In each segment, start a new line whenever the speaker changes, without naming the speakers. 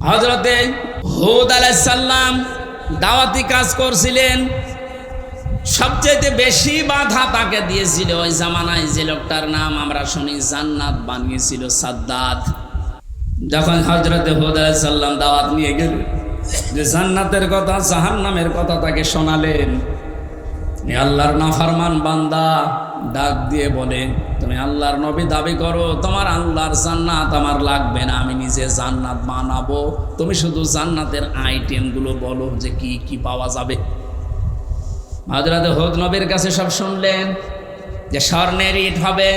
হযরতে হুদ আলাইহিস সালাম দাওয়াতি কাজ করছিলেন। সবচেয়ে বেশি বাধা তাকে দিয়েছিল ওই জামানায় যে লোকটার নাম আমরা শুনি জান্নাত বানিয়েছিল সাদ্দাত। যখন হযরতে হুদ আলাইহিস সালাম দাওয়াত নিয়ে গেলেন, যে জান্নাতের কথা জাহান্নামের কথা তাকে শোনালেন, আল্লাহর নাফরমান বান্দা ডাক দিয়ে বলে, তুমি আল্লাহর নবী দাবি করো, তোমার আল্লাহর জান্নাত আমার লাগবে না, আমি নিজে জান্নাত বানাবো, তুমি শুধু জান্নাতের আইটেমগুলো বলো যে কি কি পাওয়া যাবে। হযরত হুদ নবীর কাছে সব শুনলেন যে স্বর্ণের ইট হবে,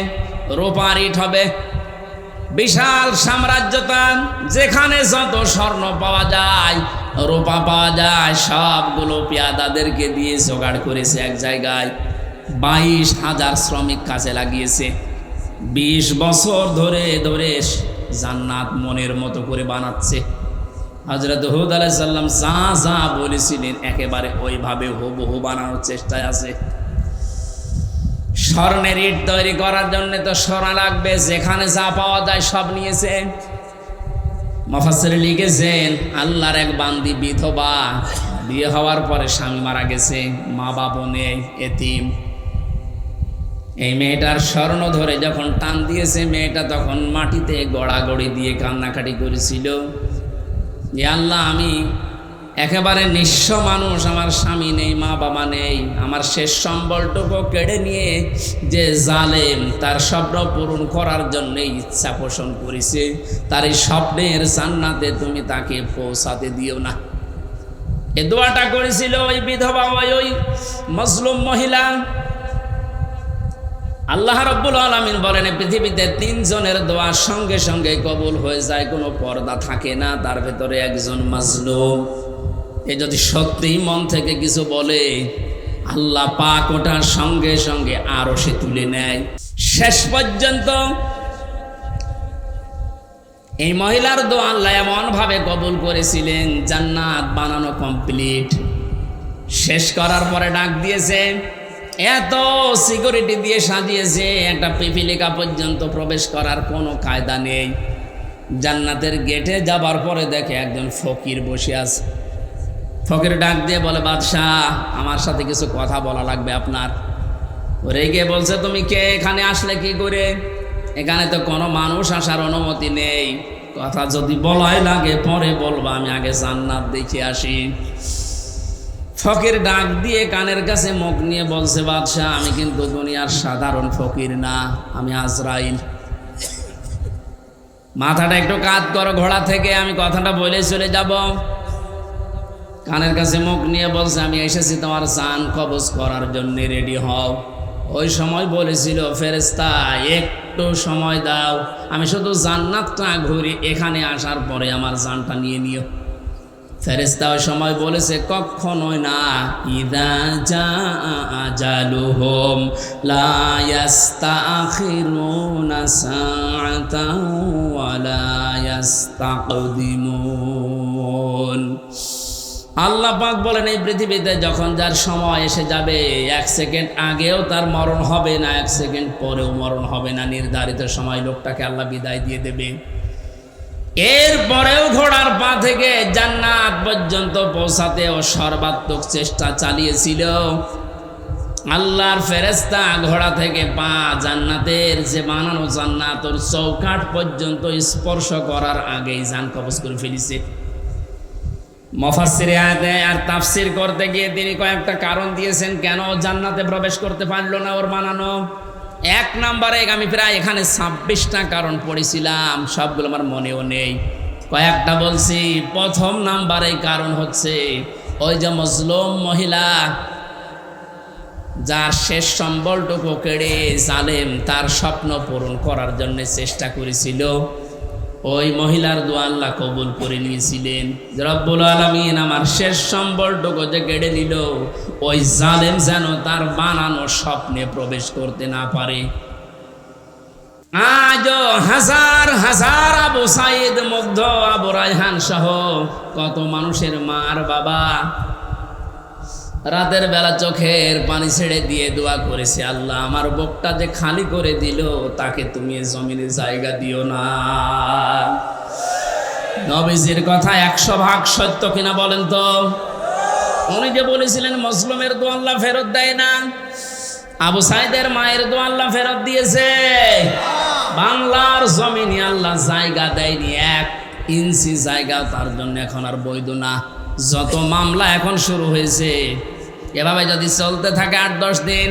রূপার ইট হবে, বিশাল সাম্রাজ্যতান, যেখানে যত স্বর্ণ পাওয়া যায়, রূপা পাওয়া যায়, সবগুলো পেয়াদাদেরকে দিয়ে জোগাড় করেছে এক জায়গায়। 22,000 শ্রমিক কাজে লাগিয়েছে। 20 বছর ধরে ধরে জান্নাত মনের মতো করে বানাচ্ছে। হযরত হুদ আলাইহিস সালাম যা যা বলেছিলেন একেবারে ওইভাবে হুবহু বানানোর চেষ্টায় আছে। স্বর্ণের ইট তৈরি করার জন্য তো সোনা লাগবে, যেখানে যা পাওয়া যায় সব নিয়েছে। মুফাসসির লিখেছেন, আল্লাহর এক বান্দি বিধবা, বিয়ে হওয়ার পরে স্বামী মারা গেছে, মা বাবা নেই, এতিম। এই মেয়েটার স্বর্ণ ধরে যখন টান দিয়েছে, মেয়েটা তখন মাটিতে গড়াগড়ি দিয়ে কান্নাকাটি করেছিল, যে আল্লাহ, আমি একেবারে নিঃস্ব মানুষ, আমার স্বামী নেই, মা বাবা নেই, আমার শেষ সম্বলটুকু কেড়ে নিয়ে যে জালেম তার স্বপ্ন পূরণ করার জন্য ইচ্ছা পোষণ করেছে, তার এই স্বপ্নের জান্নাতে তুমি তাকে পৌঁছাতে দিও না। এ দোয়াটা করেছিল ওই বিধবা, ওই মজলুম মহিলা। আল্লাহ রাব্বুল আলামিন বলেন, পৃথিবীতে 3 জনের দোয়া সঙ্গে সঙ্গে কবুল হয়ে যায়, কোনো পর্দা থাকে না, তার ভেতরে একজন মাজলুম। এ যদি সত্যি মন থেকে কিছু বলে, আল্লাহ পাক ওটার সঙ্গে সঙ্গে আরো সে তুলে নেয়। শেষ পর্যন্ত এই মহিলার দোয়া আল্লাহ এমন ভাবে কবুল করেছিলেন, জান্নাত বানানো কমপ্লিট। শেষ করার পরে ডাক দিয়েছে, এত সিকিউরিটি দিয়ে সাজিয়েছে, একটা পিপিলিকা পর্যন্ত প্রবেশ করার কোনো কায়দা নেই। জান্নাতের গেটে যাবার পরে দেখে একজন ফকির বসে আছে। ফকির ডাক দিয়ে বলে, বাদশাহ, আমার সাথে কিছু কথা বলা লাগবে আপনার। রেগে বলছে, তুমি কে, এখানে আসলে কি করে? এখানে তো কোনো মানুষ আসার অনুমতি নেই, কথা যদি বলাই লাগে পরে বলবা, আমি আগে জান্নাত দেখে আসি। ফকির ডাক দিয়ে কানের কাছে মুখ নিয়ে বলছে, বাদশাহ, আমি কিন্তু দুনিয়ার সাধারণ ফকির না, আমি আজরাইল। মাথাটা একটু কাত করো ঘোড়া থেকে, আমি কথাটা বলে চলে যাব। কানের কাছে মুখ নিয়ে বলছে, আমি এসেছি তোমার জান কবজ করার জন্য, রেডি হও। ওই সময় বলেছিল, ফেরেশতা একটু সময় দাও, আমি শুধু জান্নাতটা ঘুরি, এখানে আসার পরে আমার জানটা নিয়ে নিও। ফেরেশতা ওই সময় বলেছে, কখনোই না। ইযা জাআ আজালুহুম লা ইস্তাখিরুনা সাআতান ওয়া লা ইস্তাকদিমুন। আল্লাহ পাক বলেন, এই পৃথিবীতে যখন যার সময় এসে যাবে, 1 সেকেন্ড আগেও তার মরণ হবে না, 1 সেকেন্ড পরেও মরণ হবে না। নির্ধারিত সময় লোকটাকে আল্লাহ বিদায় দিয়ে দেবে। এরপরেও ঘোড়ার পা থেকে জান্নাত পর্যন্ত পৌঁছাতে ও সর্বাত্মক চেষ্টা চালিয়েছিল। আল্লাহর ফেরেশতা ঘোড়া থেকে পা জান্নাতের যে বানানো জান্নাত ওর চৌকাঠ পর্যন্ত স্পর্শ করার আগেই জান কবজ করে ফেলেছে। মুফাসসির আয়াতে আর তাফসীর করতে গিয়ে তিনি কয়েকটা কারণ দিয়েছেন কেন জান্নাতে প্রবেশ করতে পারলো না ওর বানানো। 1 নম্বরে আমি প্রায় এখানে 26টা কারণ পড়েছিলাম, সবগুলো আমার মনেও নেই, কয়েকটা বলছি। প্রথম নাম্বারে কারণ হচ্ছে ওই যে মজলুম মহিলা, যার শেষ সম্বলটুকু কেড়ে জালেম তার স্বপ্ন পূরণ করার জন্য চেষ্টা করেছিল, ওই মহিলার দোয়া আল্লাহ কবুল করে নিয়েছিলেন। রব্বুল আলামিন আমার শেষ সম্বলটুকু যে কেড়ে নিল, ওই জালেম যেন তার বানানো স্বপ্নে প্রবেশ করতে না পারে। আজও হাজার হাজার আবু সাইদ, মুগ্ধ, আবু রায়হান সহ কত মানুষের মার বাবা রাতের বেলা চোখের পানি ছেড়ে দিয়ে দোয়া করেছে, আল্লাহ আমার বুকটা যে খালি করে দিল, তাকে তুমি জমিনে জায়গা দিও না। নবীজির কথা 100% সত্য কিনা বলেন তো? উনি যে বলেছিলেন মজলুমের দোয়া আল্লাহ ফেরত দেয় না, আবু সাইদের মায়ের দোয়া আল্লাহ ফেরত দিয়েছে। বাংলার জমিনে আল্লাহ জায়গা দেয়নি, 1 ইঞ্চি জায়গা তার জন্য এখন আর বৈধ না। যত মামলা এখন শুরু হয়েছে, এভাবে যদি চলতে থাকে 8-10 দিন,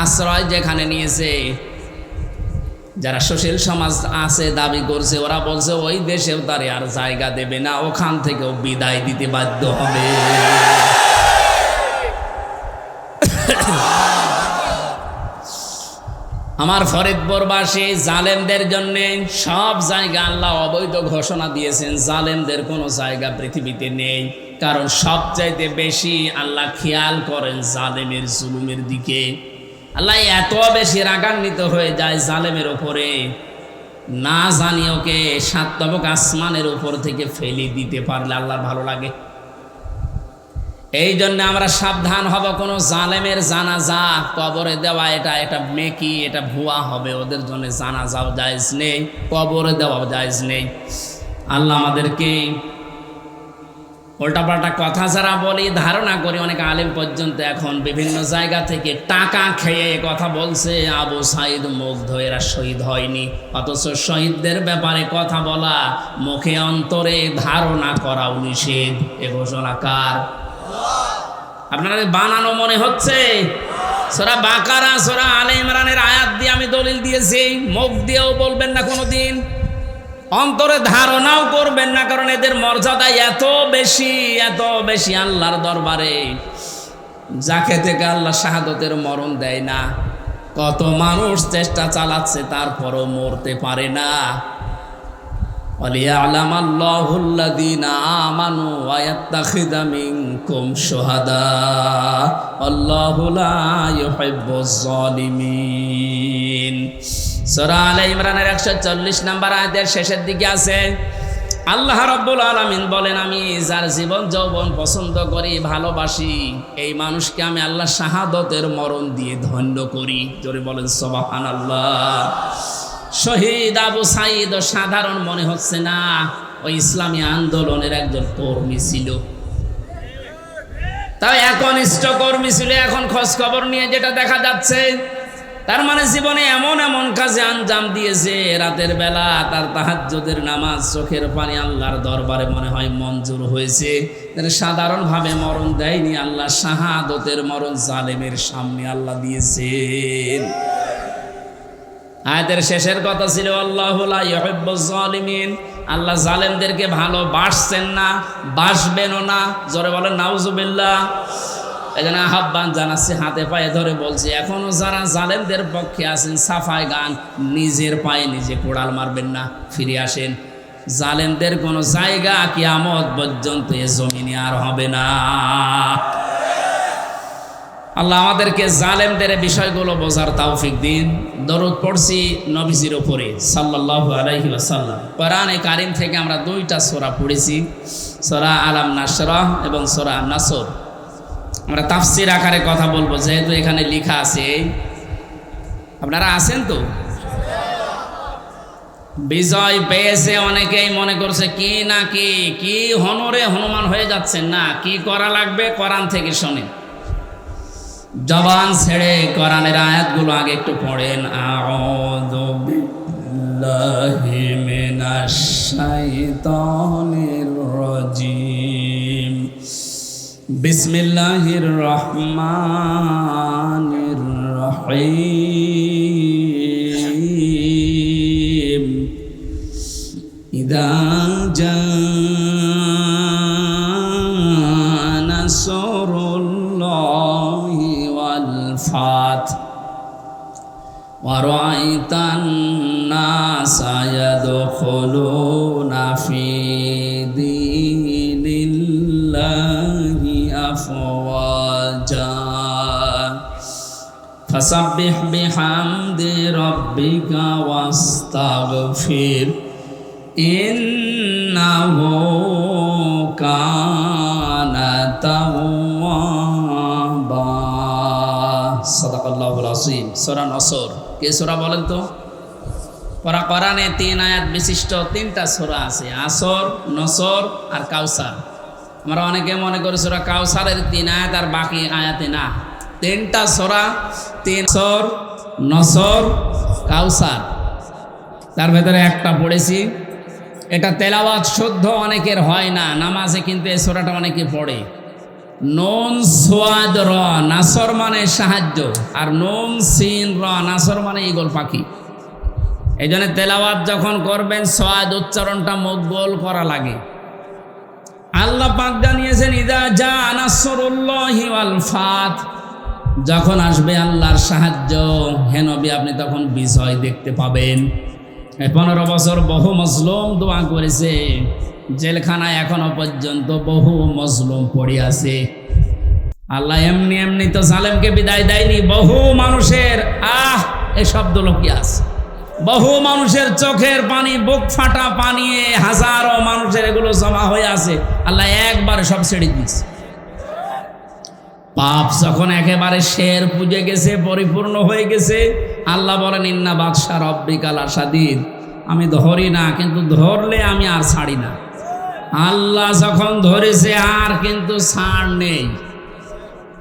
আশ্রয় যেখানে নিয়েছে, যারা সুশীল সমাজ আছে দাবি করছে, ওরা বলছে ওই দেশেও তারে আর জায়গা দেবে না, ওখান থেকেও বিদায় দিতে বাধ্য হবে। আমার ফরিদপুরবাসী জালেমদের জন্য সব জায়গা আল্লাহ অবৈধ ঘোষণা দিয়েছেন। জালেমদের কোনো জায়গা পৃথিবীতে নেই, কারণ সবচাইতে বেশি আল্লাহ খেয়াল করেন জালেমের জুলুমের দিকে। আল্লাহ এত বেশি রাগান্বিত হয়ে যায় জালেমের ওপরে, না জানি ওকে 7 তবক আসমানের উপর থেকে ফেলে দিতে পারলে আল্লাহর ভালো লাগে। এই জন্য আমরা সাবধান হব, কোনো জালেমের জানাজা কবরে দেওয়া এটা মেকি, এটা ভুয়া হবে। ওদের জন্য জানাজাও জায়েজ নেই, কবরে দেওয়াও জায়েজ নেই। আল্লাহ আমাদেরকে উল্টাপাল্টা কথা যারা বলি, ধারণা করি অনেক আলেম পর্যন্ত এখন বিভিন্ন জায়গা থেকে টাকা খেয়ে কথা বলছে আবু সাইদ মুগ্ধ, এরা শহীদ হয়নি। অথচ শহীদদের ব্যাপারে কথা বলা, মুখে অন্তরে ধারণা করাও নিষেধ। এ ঘোষণা কার? আপনারা বানানো মনে হচ্ছে? সূরা বাকারা, সূরা আলে ইমরানের আয়াত দিয়ে আমি দলিল দিয়েছি। মুখ দিয়েও বলবেন না কোনোদিন, অন্তরে ধারণাও করবেন না, কারণ এদের মর্যাদা এত বেশি আল্লাহর দরবারে, যাকে থেকে আল্লাহ শাহাদতের মরণ দেয় না। কত মানুষ চেষ্টা চালাচ্ছে, তারপরও মরতে পারে না। ওয়ালিয়ালামাল্লাহুল্লাযীনা আমানু ওয়া ইয়াত্তাখিযা মিনকুম শুহাদা আল্লাহু লা ইউহিব্বুজ জালিমিন। সূরা আলে ইমরানের 140 নম্বর আয়াতের শেষের দিকে আছে, আল্লাহ রাব্বুল আলামিন বলেন, আমি যার জীবন যৌবন পছন্দ করি, ভালোবাসি, এই মানুষকে আমি আল্লাহ শাহাদতের মরণ দিয়ে ধন্য করি। জোরে বলেন সুবহানাল্লাহ। শহীদ আবু সাইদ সাধারণ মনে হচ্ছে না, ওই ইসলামী আন্দোলনের একজন কর্মী ছিল। তাই একনিষ্ঠ কর্মী ছিল। এখন খোঁজ খবর নিয়ে যেটা দেখা যাচ্ছে, তার মানে জীবনে এমন কাজে আঞ্জাম দিয়েছে, রাতের বেলা তার তাহাজ্জুদের নামাজ, চোখের পানি আল্লাহর দরবারে মনে হয় মঞ্জুর হয়েছে। সাধারণভাবে মরণ দেয়নি, আল্লাহ শাহাদতের মরণ জালেমের সামনে আল্লাহ দিয়েছেন। আয়াতের শেষের কথা ছিল আল্লাহু লা ইউহিব্বুজ জালিমিন, আল্লাহ জালেমদেরকে ভালোবাসছেন না, বাসবেনও না। জোরে বলেন নাউজুবিল্লাহ। এখানে আহ্বান জানাচ্ছি, হাতে পায়ে ধরে বলছি, এখনো যারা জালেমদের পক্ষে আছেন, সাফায় গান, নিজের পায়ে নিজে কোড়াল মারবেন না, ফিরে আসেন। জালেমদের কোনো জায়গা কিয়ামত পর্যন্ত এ জমিনে আর হবে না। আল্লাহ আমাদেরকে জালেমদের বিষয়গুলো বোঝার তৌফিক দিন। দরুদ পড়ছি নবীজির উপরে সাল্লাল্লাহু আলাইহি ওয়াসাল্লাম। কোরআনে কারীম থেকে আমরা 2টা সূরা পড়েছি, সূরা আলাম নাশরাহ এবং সূরা নাসর। আমরা তাফসীর আকারে কথা বলবো, যেহেতু এখানে লেখা আছে। আপনারা আছেন তো? বিজয় পেয়েছে অনেকেই মনে করছে কি হনরে হনুমান হয়ে যাচ্ছেন না, কি করা লাগবে কোরআন থেকে শোনেন। জবান ছেড়ে কোরআনের আয়াতগুলো আগে একটু পড়েন। আউযু বিল্লাহি মিনাশ শাইতানির রাজিম, বিসমিল্লাহির রহমানির রহিম। ইযা জাআ নাসরুল্লাহি ওয়াল ফাত ওয়া রাআইতান নাসা ইয়াদখুলুনা ফি দীনিল্লাহি আফওয়াজা ফাসাব্বিহ বিহামদি রাব্বিকা ওয়াস্তাগফির ইন্নাহু কানা তাওয়াবা। সাদাকাল্লাহুল আযীম। সূরা নাসর। কে সূরা বলেন তো? কোরআনে 3 আয়াত বিশিষ্ট 3টা সূরা আছে, আসর, নসর আর কাউসার। আমরা অনেকে মনে করি সূরা কাউসারের 3 আয়াত আর বাকি আয়াতে না, 3টা সূরা, 3 আসর, নসর, কাউসার। তার ভেতরে একটা পড়েছি, এটা তেলাওয়াত শুদ্ধ অনেকের হয় না নামাজে, কিন্তু এই সূরাটা অনেকে পড়ে। নুন সোয়াদ র, নাসর মানে সাহায্য, আর নুন সিন র, নাসর মানে ঈগল পাখি। এই জন্য তেলাওয়াত যখন করবেন সোয়াদ উচ্চারণটা মুখ গোল করা লাগে। আল্লাহ পাক জানিয়েছেন, ইদা জা নাসরুল্লাহি ওয়াল ফাত, যখন আসবে আল্লাহর সাহায্য, হে নবী আপনি তখন বিজয় দেখতে পাবেন। 15 বছর বহু মজলুম দোয়া করেছে, জেলখানায় এখনো পর্যন্ত বহু মজলুম পড়ে আছে। আল্লাহ এমনি এমনি তো জালেমকে বিদায় দেয়নি, বহু মানুষের এই শব্দ লোকি আছে, বহু মানুষের চোখের পানি, বুক ফাটা পানি, হাজারো মানুষের এগুলো জমা হয়ে আছে, আল্লাহ একবারে সব ছেড়ে দিয়েছে। পাপ যখন একেবারে শের পুজে গেছে, পরিপূর্ণ হয়ে গেছে, আল্লাহ বলেন, ইন্না বাদশা রব্বিকাল শাদীদ, আমি ধরি না, কিন্তু ধরলে আমি আর ছাড়ি না। আল্লাহ যখন ধরেছে আর কিন্তু ছাড় নেই,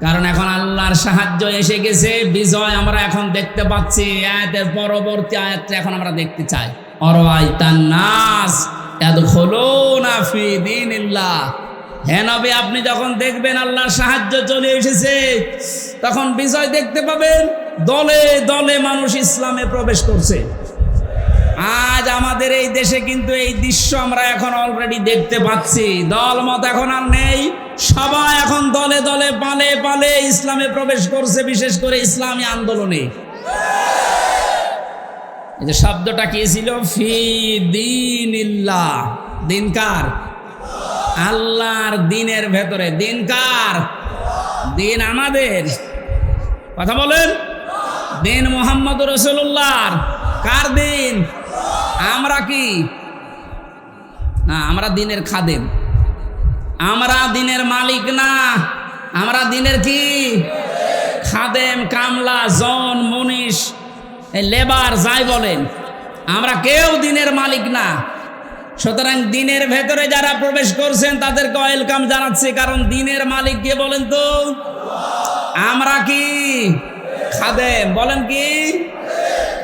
কারণ এখন আল্লাহর সাহায্য এসে গেছে, বিজয় আমরা এখন দেখতে পাচ্ছি। আয়াতের পরবর্তী আয়াতটা এখন আমরা দেখতে চাই, অরাইতান নাস ইয়াদখুলুনা ফি দীনিল্লাহ। হে নবী আপনি যখন দেখবেন আল্লাহর সাহায্য চলে এসেছে, তখন বিজয় দেখতে পাবেন, দলে দলে মানুষ ইসলামে প্রবেশ করছে। আজ আমাদের এই দেশে কিন্তু এই দৃশ্য আমরা এখন অলরেডি দেখতে পাচ্ছি। দলমত এখন আর নেই, সবাই এখন দলে দলে পালে পালে ইসলামে প্রবেশ করছে, বিশেষ করে ইসলামী আন্দোলনে। এই যে শব্দটা কি ছিল, ফি দীনিল্লাহ, দিন কার? আল্লাহর দিনের ভেতরে। দিন কার? দিন আমাদের। কথা বলেন, দিন মুহাম্মদুর রাসূলুল্লাহর। কার দিন? আমরা কি না, আমরা দিনের খাদেম, আমরা দিনের মালিক না, আমরা দিনের কি খাদেম, কামলা, জন, মুনিশ, লেবার যাই বলেন, আমরা কেউ দিনের মালিক না। সুতরাং দিনের ভেতরে যারা প্রবেশ করছেন তাদেরকে ওয়েলকাম জানাচ্ছি, কারণ দিনের মালিক কে বলেন তো? আমরা কি খাদেম, বলেন কি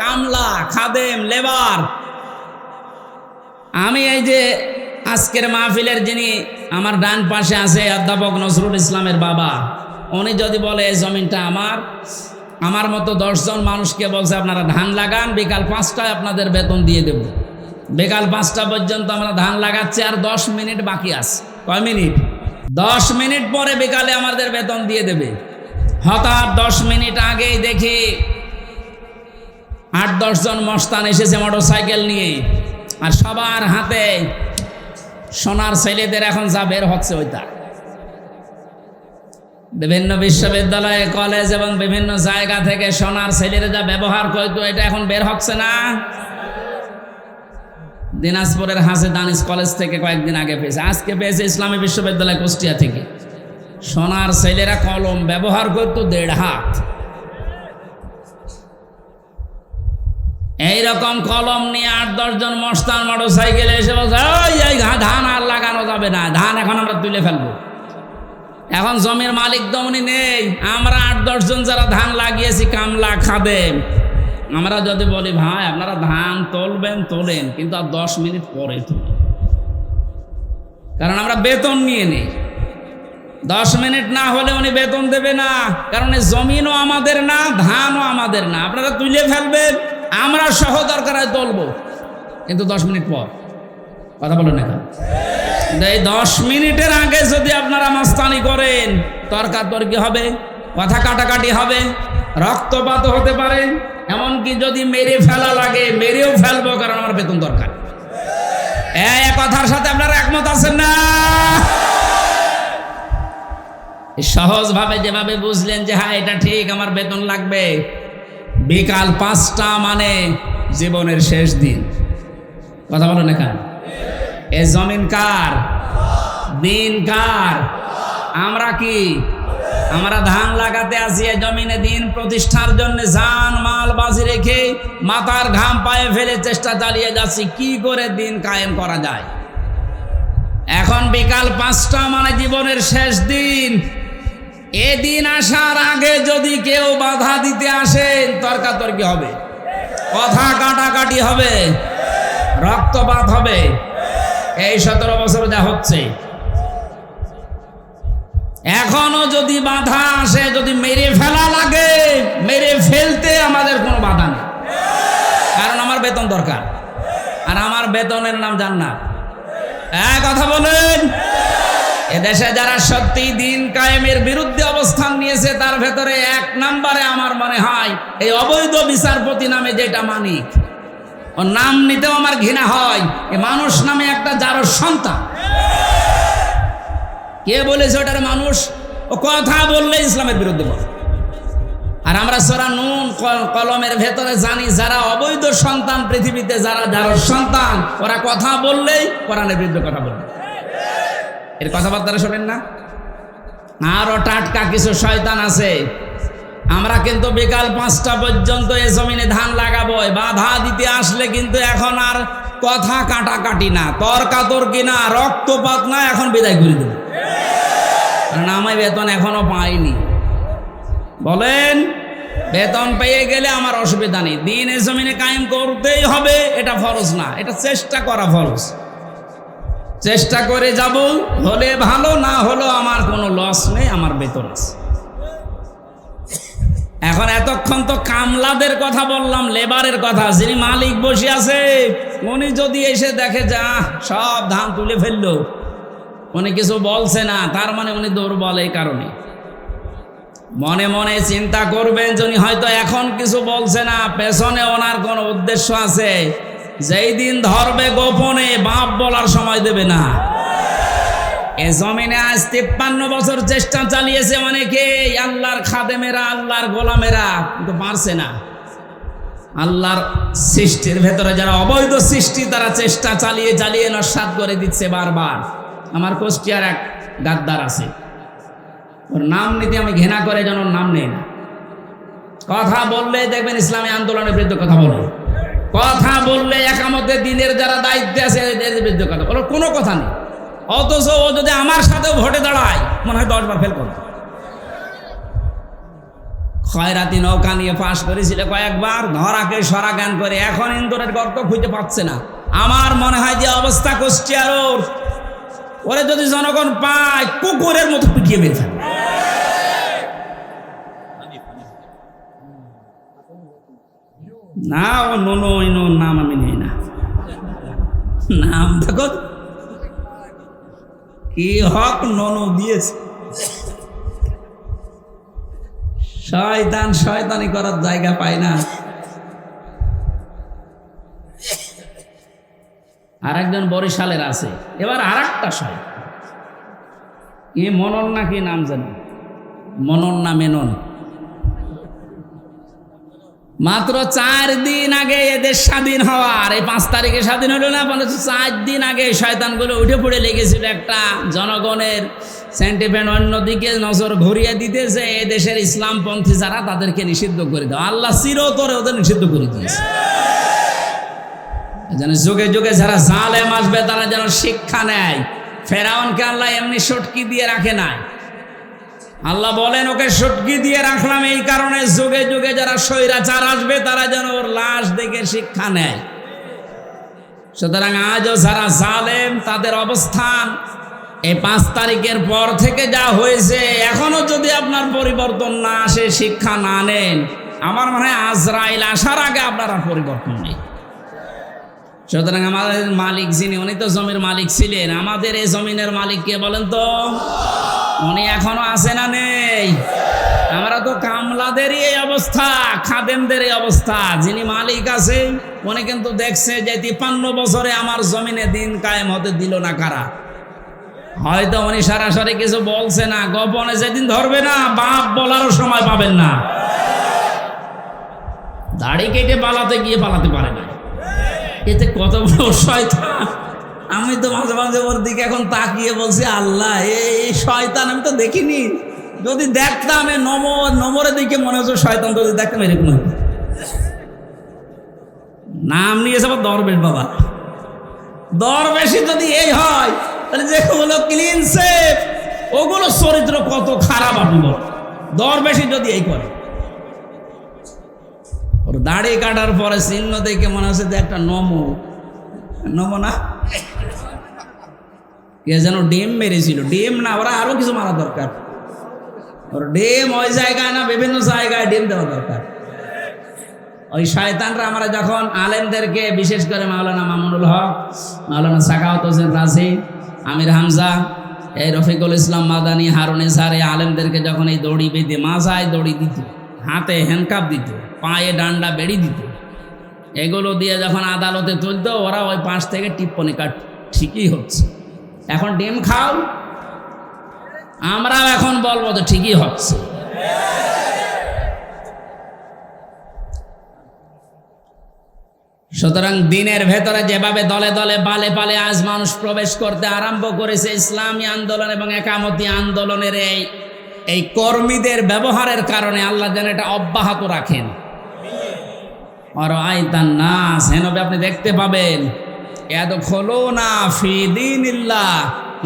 কামলা, খাদেম, লেবার। আমি এই যে আজকের মাহফিলের যিনি আমার ডান পাশে আছে, অধ্যাপক নজরুল ইসলামের বাবা, উনি যদি বলে এই জমিনটা আমার মতো 10 জন মানুষকে বলছে আপনারা ধান লাগান, বিকাল 5টায় আপনাদের বেতন দিয়ে দেব। বিকাল 5টা পর্যন্ত আমরা ধান লাগাচ্ছি, আর 10 মিনিট বাকি আছে। কয় মিনিট? 10 মিনিট পরে বিকালে আমাদের বেতন দিয়ে দেবে। হঠাৎ 10 মিনিট আগেই দেখি 8-10 জন মস্তান এসেছে মোটর সাইকেল নিয়ে, আর সবার হাতে সোনার ছেলেদের এখন যা বের হচ্ছে ওইটা। বিভিন্ন বিশ্ববিদ্যালয়, কলেজ এবং বিভিন্ন জায়গা থেকে সোনার ছেলেরা যা ব্যবহার করতো, এটা এখন বের হচ্ছে না। দিনাজপুরের হাসে দানিশ কলেজ থেকে কয়েকদিন আগে পেয়েছে, আজকে পেয়েছে ইসলামী বিশ্ববিদ্যালয় কুষ্টিয়া থেকে। সোনার ছেলেরা কলম ব্যবহার করতো 1.5 হাত। এইরকম কলম নিয়ে 8-10 জন মস্তান মোটর সাইকেলে এসে বলছে, এই ধান আর লাগানো যাবে না, ধান এখন আমরা তুলে ফেলবো। এখন জমির মালিক দমনি নেই, আমরা 8-10 জন যারা ধান লাগিয়েছি, কামলা, খাদেম, আমরা যদি বলি ভাই আপনারা ধান তুলবেন তোলেন, কিন্তু আর 10 মিনিট পরে তুলেন, কারণ আমরা বেতন নিয়ে নেই। 10 মিনিট না হলে উনি বেতন দেবে না, কারণ এই জমিনও আমাদের না, ধানও আমাদের না। আপনারা তুলে ফেলবেন, আমরা সহ দরকার হয় তুলবো, কিন্তু 10 মিনিট পর। কথা বলেন না, এই 10 মিনিটের আগে যদি আপনারা মাস্তানি করেন, তর্কাতর্কি হবে, কথা কাটাকাটি হবে, রক্তপাত হতে পারে, এমনকি যদি মেরে ফেলা লাগে মেরেও ফেলবো, কারণ আমার বেতন দরকার। এই কথার সাথে আপনারা একমত আছেন না? সহজভাবে যেভাবে বুঝলেন যে হ্যাঁ এটা ঠিক, আমার বেতন লাগবে, বিকাল 5টা মানে জীবনের শেষ দিন। কথা বলো না, কার এ জমিন কার? দিন কার? আমরা কি আমরা ধান লাগাতে আসি এই জমিনে দিন প্রতিষ্ঠার জন্য জান মাল বাজি রেখে মাথার ঘাম পায়ে ফেলে চেষ্টা চালিয়ে যাচ্ছি কি করে দিন কায়েম করা যায়। এখন বিকাল 5টা মানে জীবনের শেষ দিন। এদিন আসার আগে যদি কেউ বাধা দিতে আসেন তর্কাতর্কি হবে, কথা কাটাকাটি হবে, রক্তপাত হবে। এই 17 বছর যা হচ্ছে, এখনো যদি বাধা আসে, যদি মেরে ফেলা লাগে, মেরে ফেলতে আমাদের কোনো বাধা নেই, কারণ আমার বেতন দরকার, আর আমার বেতনের নাম জান্নাত। কথা বলেন। এদেশে যারা সত্যি দিন কায়েমের বিরুদ্ধে অবস্থান নিয়েছে তার ভেতরে 1 নম্বরে আমার মনে হয় এই অবৈধ বিচারপতি নামে যেটা মানিক, ওর নাম নিতেও আমার ঘৃণা হয়। এ মানুষ নামে একটা জারোর সন্তান। কে বলেছে ওটার মানুষ? ও কথা বললে ইসলামের বিরুদ্ধে বলে। আর আমরা সূরা নূন কলমের ভেতরে জানি যারা অবৈধ সন্তান পৃথিবীতে, যারা জারোর সন্তান, ওরা কথা বললেই কোরআনের বিরুদ্ধে কথা বলবে। এর কথাবার্তা শোনেন না? আরো টাটকা কিছু শয়তান আছে। আমরা কিন্তু বিকাল 5টা পর্যন্ত এ জমিনে ধান লাগাবো। বাধা দিতে আসলে কিন্তু এখন আর কথা কাটাকাটি না, তর্কাতর্কি না, রক্তপাত না, এখন বিদায় করে দেব। কারণ আমি বেতন এখনো পাইনি। বলেন, বেতন পেয়ে গেলে আমার অসুবিধা নেই। দিন এ জমিনে কায়েম করতেই হবে, এটা ফরজ না, এটা চেষ্টা করা ফরজ। চেষ্টা করে যাব, হলে ভালো, না হলো আমার কোনো লস নেই, আমার বেতন আছে। এখন এতক্ষণ তো কামলাদের কথা বললাম, লেবারের কথা। যিনি মালিক বসে আছে উনি যদি এসে দেখে যা সব ধান তুলে ফেললো, উনি কিছু বলছে না, তার মানে উনি দুর্বল। এই কারণে মনে মনে চিন্তা করবেন যিনি হয়তো এখন কিছু বলছে না, পেছনে ওনার কোনো উদ্দেশ্য আছে। যেই দিন ধরবে গোপনে, বাপ বলার সময় দেবে না। এ জমিনে আজ 53 বছর চেষ্টা চালিয়েছে অনেকে, আল্লাহর খাদেমেরা, আল্লাহর গোলামেরা, কিন্তু পারছে না। আল্লাহর সৃষ্টির ভেতরে যারা অবৈধ সৃষ্টি, তারা চেষ্টা চালিয়ে চালিয়ে নস্যাৎ করে দিচ্ছে বারবার। আমার কুষ্টিয়ার এক গাদ্দার আছে, ওর নাম নিতে আমি ঘৃণা করে, যেন ওর নাম নেই না। কথা বললে দেখবেন ইসলামী আন্দোলনের বিরুদ্ধে কথা বলে, কথা বললে একামতে দিনের যারা দায়িত্বে আছে এদের বিরুদ্ধে কথা বলো, কোনো কথা নেই। অথচ ও যদি আমার সাথেও ভোটে দাঁড়ায়, মনে হয় 10 বার ফেল করবে। খয়রাতি নৌকা নিয়ে পাশ করেছিল কয়েকবার, ধরাকে সরা জ্ঞান করে, এখন ইন্দোরের গর্ত খুঁজে পাচ্ছে না। আমার মনে হয় যে অবস্থা কুষ্টিয়ার, ওরে যদি জনগণ পায় কুকুরের মতো পিটিয়ে মেরে ফেলে। না, ও নোনো নাম আমি নেই না, নাম দেখো কি হক নোনো দিয়েছে। শয়তান শয়তানি করার জায়গা পায় না। আরেকজন বরিশালের আছে, এবার আরেকটা শয়তান, কি মনন না কি নাম জানি, মনন না মেনন। মাত্র 4 দিন আগে এদের স্বাধীন হওয়ার, এই 5 তারিখে স্বাধীন হলো না, 4 দিন আগে শয়তানগুলো উঠে পড়ে লেগেছিল একটা জনগণের সেন্টিমেন্ট অন্যদিকে নজর ঘুরিয়ে দিতে, যে এদেশের ইসলামপন্থী যারা, তাদেরকে নিষিদ্ধ করে দাও। আল্লাহ চিরতরে ওদের নিষিদ্ধ করে দিয়েছে। যেন যুগে যুগে যারা জালেম আসবে তারা যেন শিক্ষা নেয়। ফেরাউনকে আল্লাহ এমনি সটকি দিয়ে রাখে নাই। আল্লাহ বলেন ওকে সটকি দিয়ে রাখলাম এই কারণে, যুগে যুগে যারা স্বৈরাচার আসবে তারা যেন ওর লাশ দেখে শিক্ষা নেয়। সুতরাং আজও যারা জালেম, তাদের অবস্থান এই 5 তারিখের পর থেকে যা হয়েছে, এখনো যদি আপনার পরিবর্তন না আসে, শিক্ষা না নেন, আমার মনে হয় আজরাইল আসার আগে আপনার আর পরিবর্তন নেই। সুতরাং আমাদের মালিক যিনি, উনি তো জমির মালিক ছিলেন। আমাদের এই জমিনের মালিক কে বলেন তো? উনি এখনো আছে না নেই? আমরা তো কামলাদেরই এই অবস্থা, খাদেমদের এই অবস্থা। যিনি মালিক আছে উনি কিন্তু দেখছে যে 53 বছরে আমার জমিনে দিন কায়েম হতে দিল না কারা। হয়তো উনি সরাসরি কিছু বলছে না, গোপনে যেদিন ধরবে না, বাপ বলারও সময় পাবেন না। দাড়ি কেটে পালাতে গিয়ে পালাতে পারে না। এতে কত বড় শয়তান! আমি তো মাঝে মাঝে ওর দিকে এখন তাকিয়ে বলছি, আল্লাহ, এই শয়তান আমি তো দেখিনি, যদি দেখতাম এই নমরের দিকে মনে হচ্ছে শয়তান, যদি দেখতাম এরকম হতো। নাম নিয়েছে আবার দরবেশ বাবা। দরবেশি যদি এই হয় তাহলে যেগুলো ক্লিন সেফ ওগুলো চরিত্র কত খারাপ আপনি বলেন। দরবেশি যদি এই করে, ওর দাড়ি কাটার পরে চিহ্ন দেখে মনে হচ্ছে যে একটা নমো না, কে যেন ডিম মেরেছিল, ডিম না, ওরা আরো কিছু মারা দরকার। ওর ডিম ওই জায়গায় না, বিভিন্ন জায়গায় ডিম দেওয়া দরকার। ওই শয়তানরা আমরা যখন আলেমদেরকে, বিশেষ করে মাওলানা মামুনুল হক, মাওলানা সাখাওয়াত হোসেন রাজি, আমির হামজা, এই রফিকুল ইসলাম মাদানী, হারুন ইসহার, এই আলেমদেরকে যখন এই দড়ি বেঁধে, মাথায় দড়ি দিত, হাতে হ্যান্ডকাপ দিত, পায়ে ডান্ডা বেড়ি দিত, এগুলো দিয়ে যখন আদালতে তুলতো, ওরা ওই পাশ থেকে টিপ্পনি কাট, ঠিকই হচ্ছে, এখন ডিম খাও। আমরাও এখন বলবো তো ঠিকই হচ্ছে। সুতরাং দিনের ভেতরে যেভাবে দলে দলে পালে পালে আজ মানুষ প্রবেশ করতে আরম্ভ করেছে, ইসলামী আন্দোলন এবং একামতি আন্দোলনের এই কর্মীদের ব্যবহারের কারণে আল্লাহ যেন এটা অব্যাহত রাখেন। আর আইতান নাস, হেনবে আপনি দেখতে পাবেন ইয়াদখুলুনা ফি দীনিল্লাহ,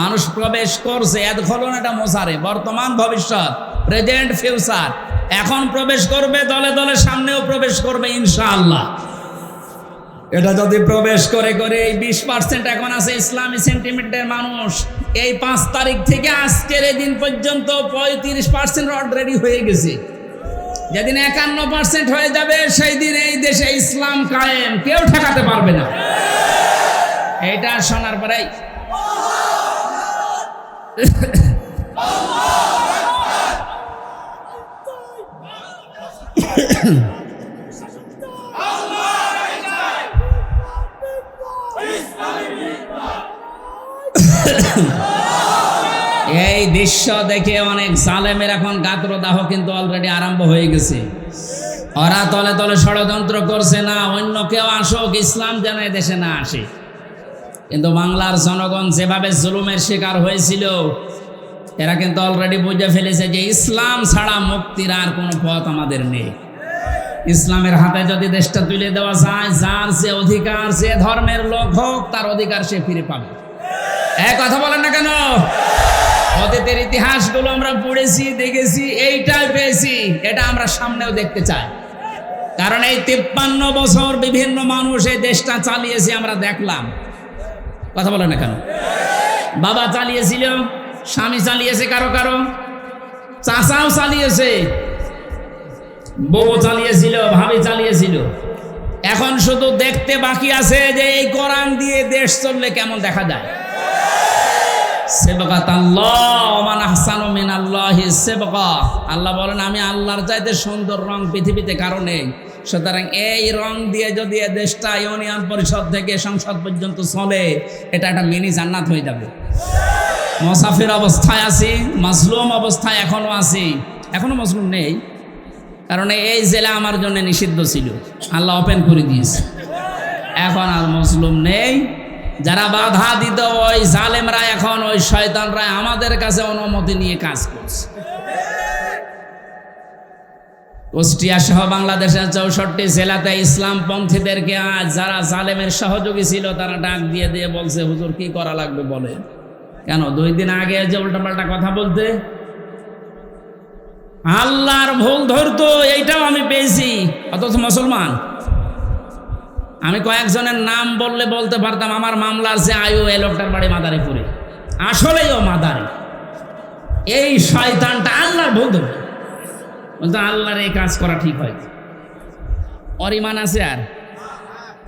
মানুষ প্রবেশ করছে। ইয়াদখুলুনা এটা মোসারে, বর্তমান ভবিষ্যৎ, প্রেজেন্ট ফিউচার, এখন প্রবেশ করবে, দলে দলে সামনেও প্রবেশ করবে ইনশাআল্লাহ। এটা যদি প্রবেশ করে করে এই 20% এখন আছে ইসলামী সেন্টিমেন্টের মানুষ, এই 5 তারিখ থেকে আজকের এই দিন পর্যন্ত 35% অলরেডি হয়ে গেছে। যেদিন 51% হয়ে যাবে সেই দিন এই দেশে ইসলাম কায়েম, কেউ ঠেকাতে পারবে না। এইটা শোনার পরেই এই দৃশ্য দেখে অনেক জালেমের এখন গাত্রদাহ কিন্তু অলরেডি আরম্ভ হয়ে গেছে। ওরা তলে তলে ষড়যন্ত্র করছে, না অন্য কেউ আসুক, ইসলাম যেন দেশে না আসে। কিন্তু বাংলার জনগণ যেভাবে জুলুমের শিকার হয়েছিল, এরা কিন্তু অলরেডি বুঝে ফেলেছে যে ইসলাম ছাড়া মুক্তির আর কোনো পথ আমাদের নেই। ইসলামের হাতে যদি দেশটা তুলে দেওয়া যায়, যার যে অধিকার, যে ধর্মের লোক হোক, তার অধিকার সে ফিরে পাবে। কথা বলেন না কেন? অতীতের ইতিহাসগুলো আমরা পড়েছি, দেখেছি, এইটাই পেয়েছি, এটা আমরা সামনেও দেখতে চাই। কারণ এই 53 বছর বিভিন্ন মানুষ এই দেশটা চালিয়েছে, আমরা দেখলাম। কথা বলেন না কেন? বাবা চালিয়েছিল, স্বামী চালিয়েছে, কারো কারো চাচাও চালিয়েছে, বউ চালিয়েছিল, ভাবি চালিয়েছিল। এখন শুধু দেখতে বাকি আছে যে এই কোরআন দিয়ে দেশ চললে কেমন দেখা যায়। আল্লাহ বলেন, আমি আল্লাহর চাইতে সুন্দর রং পৃথিবীতে কারো নেই। সুতরাং এই রং দিয়ে যদি এ দেশটা ইউনিয়ন পরিষদ থেকে সংসদ পর্যন্ত চলে, এটা একটা মিনি জান্নাত হয়ে যাবে। মুসাফির অবস্থায় আছি, মাজলুম অবস্থায় এখনো আছি, এখনো মজলুম নেই, কারণ এই জেলা আমার জন্য নিষিদ্ধ ছিল, আল্লাহ ওপেন করে দিয়েছে। এখন আর মজলুম নেই। যারা বাধা দিত ওই জালেমরা, এখন ওই শয়তানরা আমাদের কাছে অনুমতি নিয়ে কাজ করছে। কুষ্টিয়া সহ বাংলাদেশের 64 জেলাতে ইসলামপন্থীদেরকে আজ যারা জালেমের সহযোগী ছিল, তারা ডাক দিয়ে দিয়ে বলছে, হুজুর কি করা লাগবে বলে। কেন 2 দিন আগে যে উল্টাপাল্টা কথা বলতে আল্লাহর ভুল ধরতো, এইটাও আমি পেয়েছি, অথচ মুসলমান। আমি কয়েকজনের নাম বললে বলতে পারতাম, আমার মামলার যে আয়ু, এই লোকটার বাড়ি মাদারীপুরে, আসলেই ও মাদারি। এই শয়তানটা আল্লাহর ভুল ধরতো, বলতো আল্লাহর এই কাজ করা ঠিক হয়। ওর ইমান আছে? আর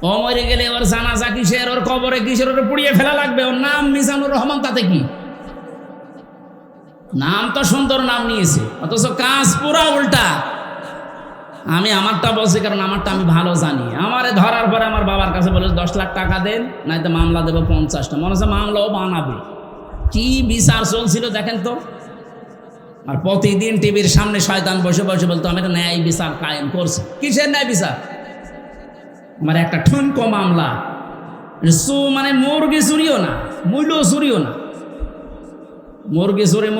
ও মরে গেলে ওর জানাজা কিসের, ওর কবরে কিসের, ওর পুড়িয়ে ফেলা লাগবে। ওর নাম মিজানুর রহমান, তাতে কি? নাম তো সুন্দর নাম নিয়েছে, অথচ কাজ পুরা উল্টা। আমি আমারটা বলছি, কারণ আমারটা আমি ভালো জানি। আমারে ধরার পরে আমার বাবার কাছে বলে 10 লাখ টাকা দেন, নয়তো মামলা দেবো 50টা। মনে হচ্ছে মামলাও বানাবে। কি বিচার চলছিল দেখেন তো। আর প্রতিদিন টিভির সামনে শয়তান বসে বসে বলতো, আমি একটা ন্যায় বিচার কায়েম করছি। কিসের ন্যায় বিচার? আমার একটা ঠুনকো মামলা, মানে মুরগি চুরিও না, মূল্য চুরিও না, মুরগি চুরি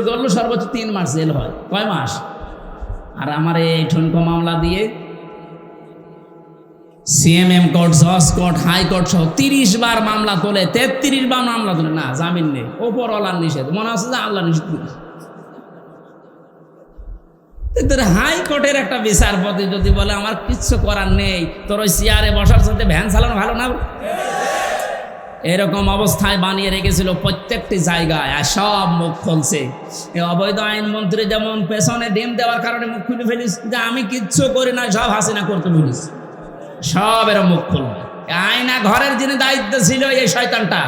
করলো সর্বোচ্চ 3 মাস জেল হয়। কয় মাস? আর আমার এই ঠুনকো মামলা দিয়ে সিএমএম কোর্ট, জজ কোর্ট, হাইকোর্ট সহ 30 বার মামলা তোলে, 33 বার মামলা তোলে, না জামিন নেই, ওপরওয়ালার নিষেধ, মনে হচ্ছে যে আল্লাহ নিষেধ করেছে। হাইকোর্টের একটা বিচারপতি যদি বলে আমার কিচ্ছু করার নেই, তোর ওই চেয়ারে বসার সাথে ভ্যান চালানো ভালো না, এরকম অবস্থায় বানিয়ে রেখেছিল প্রত্যেকটি জায়গায়, আর সব মুখ খুলছে। এই অবৈধ আইনমন্ত্রী যেমন পেছনে ডিম দেওয়ার কারণে মুখ খুলে ফেলিস যে আমি কিচ্ছু করি না, সব হাসিনা করতে বলিস, সব এরা মুখ খুলবে। আয়না ঘরের যিনি দায়িত্ব ছিল এই শয়তানটা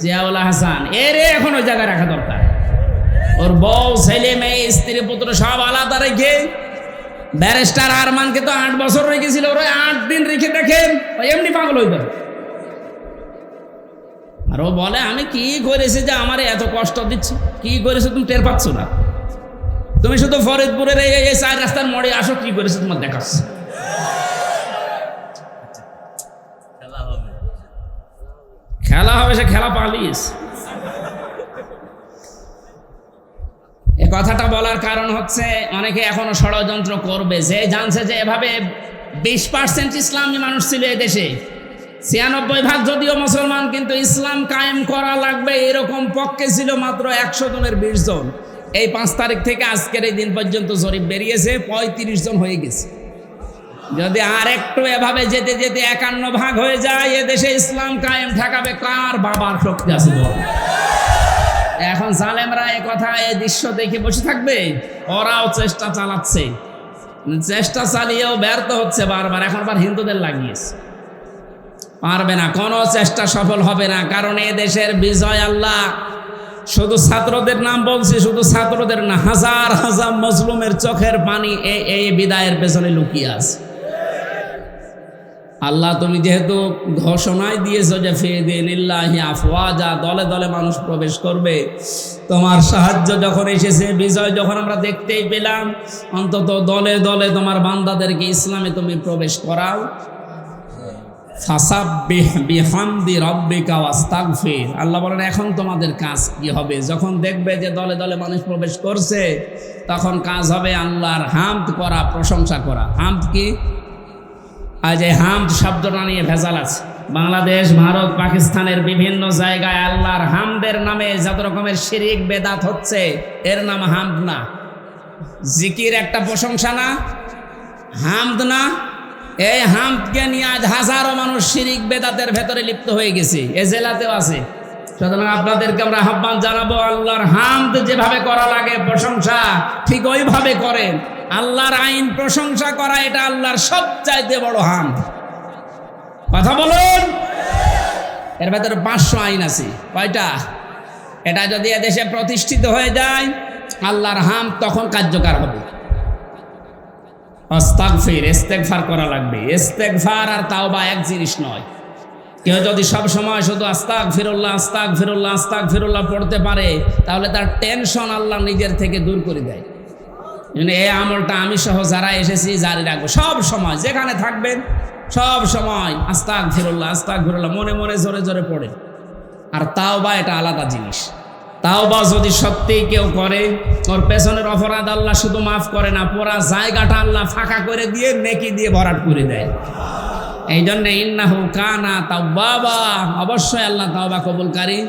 জিয়াউল হাসান, এরে এখন ওই জায়গায় রাখা দরকার। ওর বউ, ছেলে, মেয়ে, স্ত্রী, পুত্র সব আলাদা রেখে, ব্যারিস্টার আরমানকে তো 8 বছর রেখেছিল, ওরা 8 দিন রেখে দেখেন এমনি পাগল হয়ে যাবে। আর ও বলে আমি কি করেছি যে আমার এত কষ্ট দিচ্ছে, কি করেছো তুমি টের পাচ্ছ না, তুমি শুধু ফরিদপুরের এই 4 রাস্তার মোড়ে আসো, কি করেছো তোমার দেখাচ্ছে। খেলা হবে, সে খেলা পালিস। এ কথাটা বলার কারণ হচ্ছে অনেকে এখনো ষড়যন্ত্র করবে, যে জানছে যে এভাবে 20% ইসলামী মানুষ ছিল এই দেশে, 96% যদিও মুসলমান, কিন্তু ইসলাম কায়েম করা লাগবে এরকম পক্ষে ছিল মাত্র 100 জনের 20 জন। এই 5 তারিখ থেকে আজকের এই দিন পর্যন্ত জরিপ বেরিয়েছে 35 জন হয়ে গেছে। যদি আর একটু এভাবে যেতে যেতে 51% হয়ে যায়, এদেশে ইসলাম কায়েম ঠেকাবে কার বাবার শক্তি আছে? এখন জালেমরা এ কথা, এই দৃশ্য দেখে বসে থাকবে? ওরাও চেষ্টা চালাচ্ছে, চেষ্টা চালিয়েও ব্যর্থ হচ্ছে বারবার। এখন আবার হিন্দুদের লাগিয়েছে, পারবে না, কোনো চেষ্টা সফল হবে না, কারণ এ দেশের বিজয় আল্লাহ। শুধু ছাত্রদের নাম বলছি, শুধু ছাত্রদের না, হাজার হাজার মজলুমের চোখের পানি এই বিদায়ের পেছনে লুকিয়ে আছে। আল্লাহ তুমি যেহেতু ঘোষণায় দিয়েছো যে ফিদিনিল্লাহি আফওয়াজা, দলে দলে মানুষ প্রবেশ করবে, তোমার সাহায্য যখন এসেছে, বিজয় যখন আমরা দেখতেই পেলাম, অন্তত দলে দলে তোমার বান্দাদেরকে ইসলামে তুমি প্রবেশ করাও। ফাসাব্বিহ বিহামদি রাব্বিকা ওয়াস্তাগফির, আল্লাহ বলেন এখন তোমাদের কাজ কি হবে? যখন দেখবে যে দলে দলে মানুষ প্রবেশ করছে, তখন কাজ হবে আল্লাহর হামদ করা, প্রশংসা করা। হামদ কি? আজ এই হামদ শব্দটা নিয়ে ভেজাল আছে। বাংলাদেশ, ভারত, পাকিস্তানের বিভিন্ন জায়গায় আল্লাহর হামদের নামে যত রকমের শিরিক বেদাত হচ্ছে, এর নাম হামদ না। জিকির একটা প্রশংসা না, হামদ না। এই হামদকে নিয়ে আজ হাজারো মানুষ শিরিক বেদাতের ভেতরে লিপ্ত হয়ে গেছে, এ জেলাতেও আছে। সুতরাং আপনাদেরকে আমরা আহ্বান জানাবো, আল্লাহর হামদ যেভাবে করা লাগে প্রশংসা, ঠিক ওইভাবে করেন। আল্লাহর আইন প্রশংসা করা, এটা আল্লাহর সবচাইতে বড় হামদ। কথা বলুন। এর ভেতরে 500 আইন আছে। কয়টা? এটা যদি এদেশে প্রতিষ্ঠিত হয়ে যায়, আল্লাহর হামদ তখন কার্যকর হবে। আস্তাগফির, ইস্তেগফার করা লাগবে। ইস্তেগফার আর তাওবা এক জিনিস নয়। কেউ যদি সব সময় শুধু আস্তাগফিরুল্লাহ আস্তাগফিরুল্লাহ আস্তাগফিরুল্লাহ পড়তে পারে, তাহলে তার টেনশন আল্লাহ নিজের থেকে দূর করে দেয়। এই আমলটা আমি সহ যারা এসেছি জারি রাখবো, সব সময় যেখানে থাকবেন সব সময় আস্তাগফিরুল্লাহ আস্তাগফিরুল্লাহ মনে মনে জোরে জোরে পড়ে। আর তাওবা এটা আলাদা জিনিস। তাওবা যদি সত্যিই কেউ করে, ওর পেছনের অপরাধ আল্লাহ শুধু মাফ করে না, পুরা জায়গাটা আল্লাহ ফাঁকা করে দিয়ে নেকি দিয়ে ভরাট করে দেয়। এই জন্য ইন্নাহু কানা তাওয়াবা, অবশ্যই আল্লাহ তাওবা কবুলকারী।